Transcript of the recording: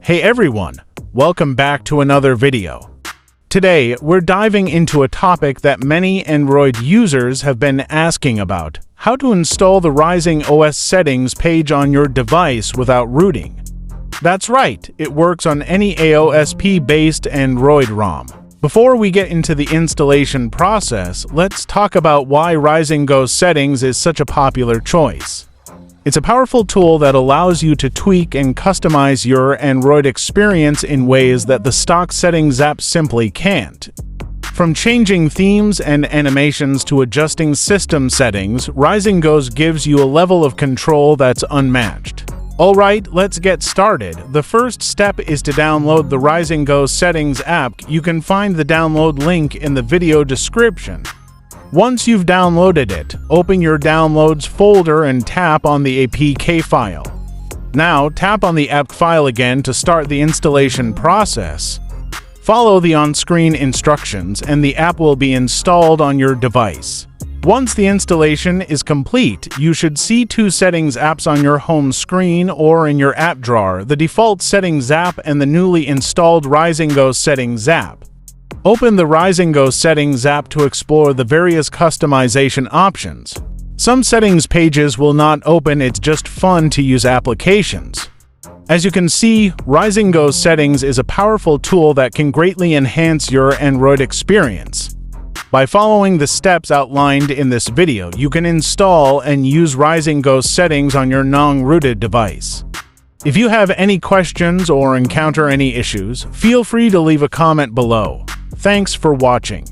Hey everyone, welcome back to another video. Today, we're diving into a topic that many Android users have been asking about: how to install the RisingOS Settings page on your device without rooting. That's right, it works on any AOSP-based Android ROM. Before we get into the installation process, let's talk about why RisingOS Settings is such a popular choice. It's a powerful tool that allows you to tweak and customize your Android experience in ways that the stock settings app simply can't. From changing themes and animations to adjusting system settings, RisingOS gives you a level of control that's unmatched. Alright, let's get started. The first step is to download the RisingOS Settings app. You can find the download link in the video description. Once you've downloaded it, open your Downloads folder and tap on the APK file. Now, tap on the app file again to start the installation process. Follow the on-screen instructions and the app will be installed on your device. Once the installation is complete, you should see two Settings apps on your home screen or in your app drawer: the default Settings app and the newly installed RisingOS Settings app. Open the RisingOS Settings app to explore the various customization options. Some settings pages will not open, it's just fun to use applications. As you can see, RisingOS Settings is a powerful tool that can greatly enhance your Android experience. By following the steps outlined in this video, you can install and use RisingOS Settings on your non-rooted device. If you have any questions or encounter any issues, feel free to leave a comment below. Thanks for watching.